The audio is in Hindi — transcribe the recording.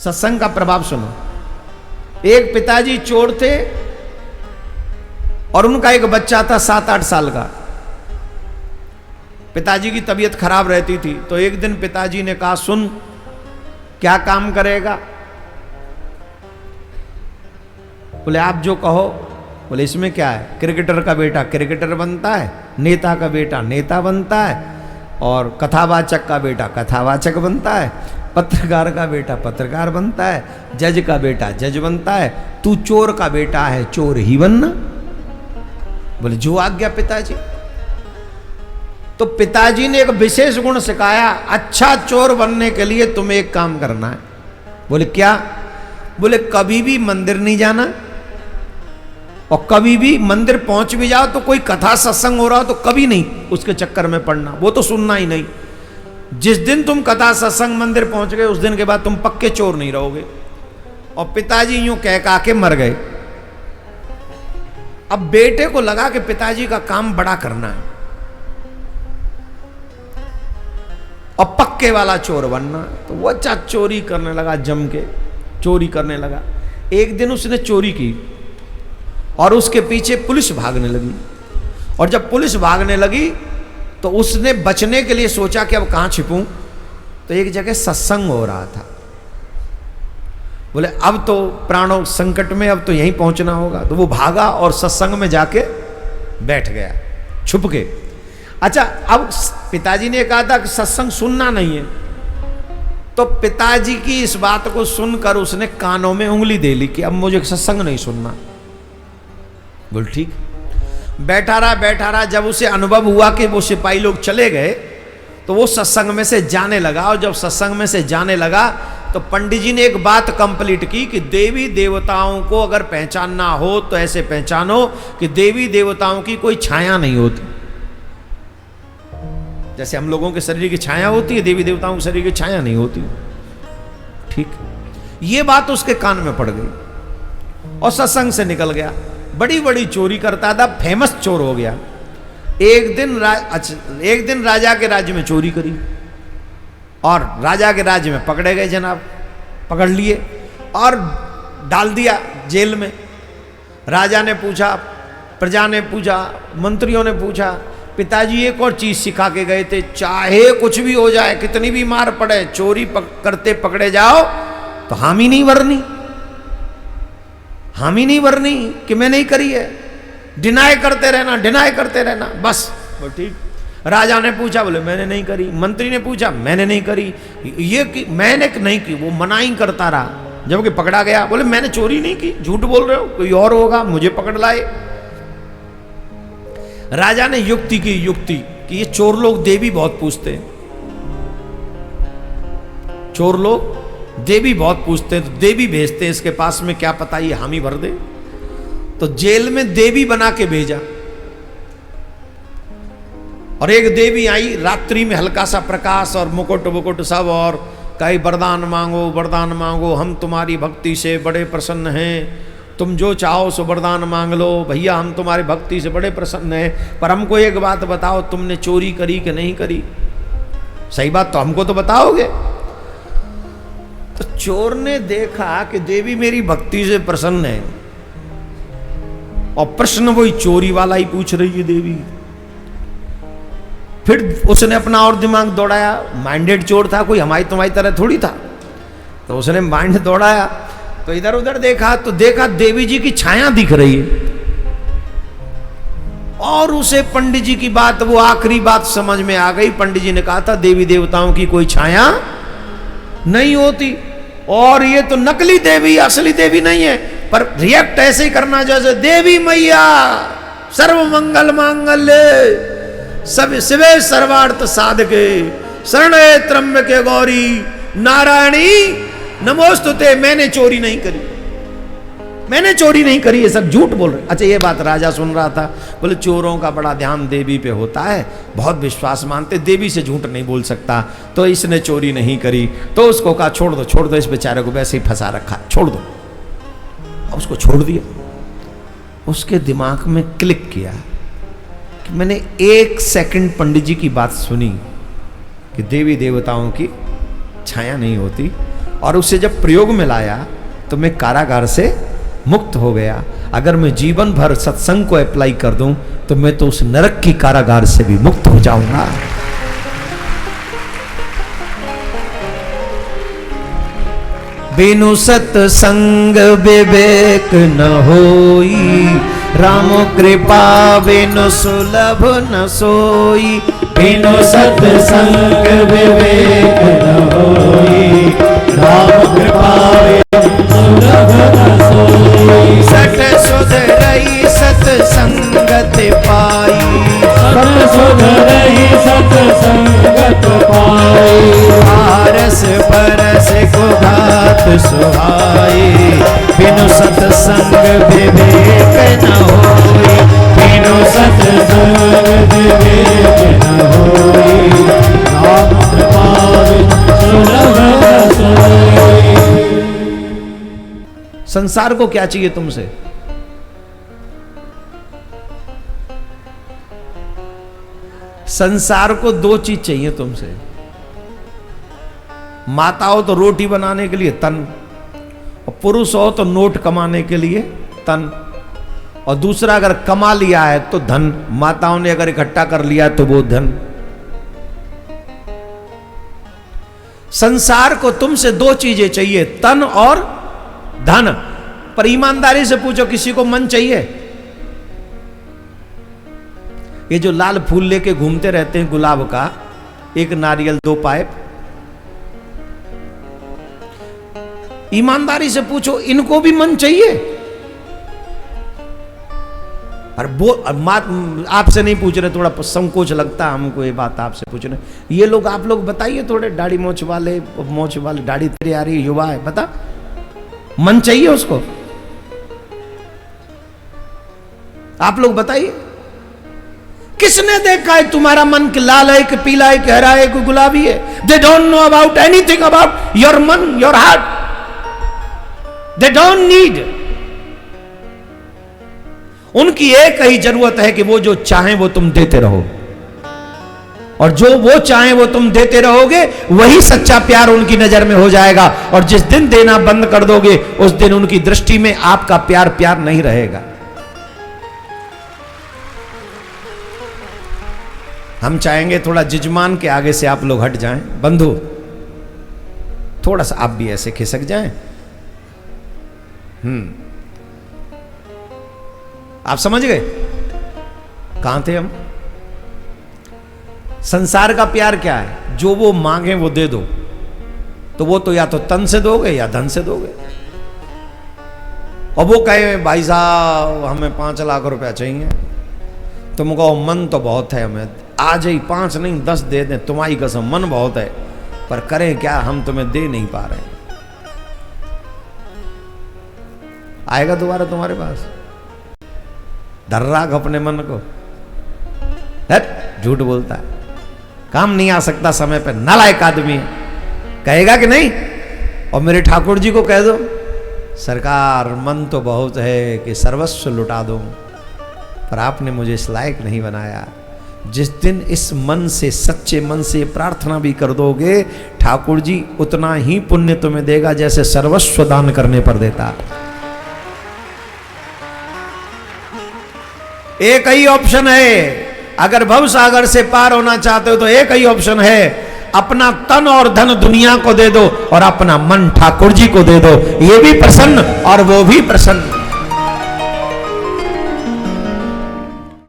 सत्संग का प्रभाव सुनो। एक पिताजी चोर थे और उनका एक बच्चा था 7-8 साल का। पिताजी की तबीयत खराब रहती थी, तो एक दिन पिताजी ने कहा, सुन क्या काम करेगा? बोले आप जो कहो। बोले इसमें क्या है? क्रिकेटर का बेटा क्रिकेटर बनता है, नेता का बेटा नेता बनता है, और कथावाचक का बेटा कथावाचक बनता है, पत्रकार का बेटा पत्रकार बनता है, जज का बेटा जज बनता है। तू चोर का बेटा है, चोर ही बनना। बोले जो आज्ञा पिताजी। तो पिताजी ने एक विशेष गुण सिखाया, अच्छा चोर बनने के लिए तुम्हें एक काम करना है। बोले क्या? बोले कभी भी मंदिर नहीं जाना, और कभी भी मंदिर पहुंच भी जाओ तो कोई कथा सत्संग हो रहा हो तो कभी नहीं उसके चक्कर में पड़ना, वो तो सुनना ही नहीं। जिस दिन तुम कथा सत्संग मंदिर पहुंच गए उस दिन के बाद तुम पक्के चोर नहीं रहोगे। और पिताजी यूं कह के मर गए। अब बेटे को लगा कि पिताजी का काम बड़ा करना है और पक्के वाला चोर बनना, तो वो अच्छा चोरी करने लगा, जम के चोरी करने लगा। एक दिन उसने चोरी की और उसके पीछे पुलिस भागने लगी, और जब पुलिस भागने लगी तो उसने बचने के लिए सोचा कि अब कहां छिपूं, तो एक जगह सत्संग हो रहा था। बोले अब तो प्राणों संकट में, अब तो यहीं पहुंचना होगा, तो वो भागा और सत्संग में जाके बैठ गया छुप के। अच्छा, अब पिताजी ने कहा था कि सत्संग सुनना नहीं है, तो पिताजी की इस बात को सुनकर उसने कानों में उंगली दे ली कि अब मुझे सत्संग नहीं सुनना। बोल ठीक। बैठा रहा, जब उसे अनुभव हुआ कि वो सिपाही लोग चले गए तो वो सत्संग में से जाने लगा। और जब सत्संग में से जाने लगा तो पंडित जी ने एक बात कंप्लीट की कि देवी देवताओं को अगर पहचानना हो तो ऐसे पहचानो कि देवी देवताओं की कोई छाया नहीं होती। जैसे हम लोगों के शरीर की छाया होती है, देवी देवताओं के शरीर की छाया नहीं होती। ठीक, ये बात उसके कान में पड़ गई और सत्संग से निकल गया। बड़ी बड़ी चोरी करता था, फेमस चोर हो गया। एक दिन राजा के राज्य में चोरी करी और राजा के राज्य में पकड़े गए जनाब, पकड़ लिए और डाल दिया जेल में। राजा ने पूछा, प्रजा ने पूछा, मंत्रियों ने पूछा, पिताजी एक और चीज सिखा के गए थे, चाहे कुछ भी हो जाए, कितनी भी मार पड़े, चोरी करते पकड़े जाओ तो हामी नहीं भरनी, हामी नहीं भरनी कि मैं नहीं करी है, डिनाई करते रहना बस। वो ठीक। राजा ने पूछा, बोले मैंने नहीं करी। मंत्री ने पूछा, मैंने नहीं करी। ये कि मैंने नहीं की, वो मनाही करता रहा। जबकि पकड़ा गया, बोले मैंने चोरी नहीं की, झूठ बोल रहे हो, कोई और होगा, मुझे पकड़ लाए। राजा ने युक्ति कि ये चोर लोग देवी बहुत पूछते हैं, चोर लोग देवी बहुत पूछते हैं, तो देवी भेजते हैं इसके पास में, क्या पता ये हामी भर दे। तो जेल में देवी बना के भेजा और एक देवी आई, रात्रि में हल्का सा प्रकाश और मुकुट सब, और कई वरदान मांगो, हम तुम्हारी भक्ति से बड़े प्रसन्न हैं, तुम जो चाहो सो वरदान मांग लो भैया, हम तुम्हारी भक्ति से बड़े प्रसन्न हैं, पर हमको एक बात बताओ, तुमने चोरी करी कि नहीं करी? सही बात तो हमको तो बताओगे। तो चोर ने देखा कि देवी मेरी भक्ति से प्रसन्न है और प्रश्न वही चोरी वाला ही पूछ रही है देवी। फिर उसने अपना और दिमाग दौड़ाया, माइंडेड चोर था, कोई हमारी तुम्हारी तरह थोड़ी था, तो उसने माइंड दौड़ाया, तो इधर उधर देखा तो देखा देवी जी की छाया दिख रही है। और उसे पंडित जी की बात, वो आखिरी बात समझ में आ गई। पंडित जी ने कहा था देवी देवताओं की कोई छाया नहीं होती, और ये तो नकली देवी, असली देवी नहीं है। पर रिएक्ट ऐसे ही करना जैसे देवी मैया सर्व मंगल मांगल्य सब शिवे सर्वार्थ साधके शरणे त्र्यंबके गौरी नारायणी नमोस्तुते। मैंने चोरी नहीं करी, ये सब झूठ बोल रहे। अच्छा, ये बात राजा सुन रहा था। बोले चोरों का बड़ा ध्यान देवी पे होता है, बहुत विश्वास मानते, देवी से झूठ नहीं बोल सकता, तो इसने चोरी नहीं करी। तो उसको कहा छोड़ दो, इस बेचारे को वैसे ही फंसा रखा, छोड़ दो। अब उसको छोड़ दिया। उसके दिमाग में क्लिक किया कि मैंने 1 सेकंड पंडित जी की बात सुनी कि देवी देवताओं की छाया नहीं होती, और उसे जब प्रयोग में लाया तो मैं कारागार से मुक्त हो गया। अगर मैं जीवन भर सत्संग को अप्लाई कर दूं तो मैं तो उस नरक की कारागार से भी मुक्त हो जाऊंगा। बिनु सत्संग विवेक न होई, राम कृपा बिनु सुलभ न सोई। बिनु सत्संग विवेक न होई, राम कृपा बिनु सुलभ न सोई। सठ सुध रही सत्संगत पाई, सठ सुध रही सत्संगत पाई। पारस परस को घात सुहाई, बिनु सत्संग विवेक न होई। बिनु सत्संग विवेक न होई, राम कृपा बिनु सुलभ न सोई। संसार को क्या चाहिए तुमसे? संसार को दो चीज चाहिए तुमसे। माता हो तो रोटी बनाने के लिए तन, और पुरुष हो तो नोट कमाने के लिए तन, और दूसरा अगर कमा लिया है तो धन। माताओं ने अगर इकट्ठा कर लिया है तो वो धन। संसार को तुमसे दो चीजें चाहिए, तन और धन। पर ईमानदारी से पूछो, किसी को मन चाहिए? ये जो लाल फूल लेके घूमते रहते हैं गुलाब का, एक नारियल दो पाइप, ईमानदारी से पूछो इनको भी मन चाहिए? और आपसे नहीं पूछ रहे, थोड़ा संकोच लगता है हमको ये बात आपसे पूछ रहे। ये लोग, आप लोग बताइए, थोड़े दाढ़ी मोछ वाले दाढ़ी तेरे आ रही, युवा है, बता मन चाहिए उसको? आप लोग बताइए, किसने देखा है तुम्हारा मन कि लाल है कि पीला है कि हरा है कि गुलाबी है? They don't know about anything about your मन, your heart. They don't need. उनकी एक ही जरूरत है कि वो जो चाहें वो तुम देते रहो, और जो वो चाहें वो तुम देते रहोगे, वही सच्चा प्यार उनकी नजर में हो जाएगा। और जिस दिन देना बंद कर दोगे, उस दिन उनकी दृष्टि में आपका प्यार प्यार नहीं रहेगा। हम चाहेंगे थोड़ा जजमान के आगे से आप लोग हट जाएं, बंधु, थोड़ा सा आप भी ऐसे खिसक जाएं। आप समझ गए कहां थे हम? संसार का प्यार क्या है? जो वो मांगे वो दे दो, तो वो तो या तो तन से दोगे या धन से दोगे। और वो कहे भाई साहब हमें 5 लाख रुपया चाहिए, तुम कहो मन तो बहुत है, हमें आज ही 5 नहीं 10 दे दें, तुम्हारी कसम मन बहुत है, पर करें क्या, हम तुम्हें दे नहीं पा रहे। आएगा दोबारा तुम्हारे पास? धर्राग अपने मन को, झूठ बोलता है, काम नहीं आ सकता समय पे, नालायक आदमी है, कहेगा कि नहीं? और मेरे ठाकुर जी को कह दो, सरकार मन तो बहुत है कि सर्वस्व लुटा दूं, पर आपने मुझे इस लायक नहीं बनाया। जिस दिन इस मन से, सच्चे मन से प्रार्थना भी कर दोगे, ठाकुर जी उतना ही पुण्य तुम्हें देगा जैसे सर्वस्व दान करने पर देता। एक ही ऑप्शन है, अगर भव सागर से पार होना चाहते हो तो एक ही ऑप्शन है, अपना तन और धन दुनिया को दे दो और अपना मन ठाकुर जी को दे दो। ये भी प्रसन्न और वो भी प्रसन्न।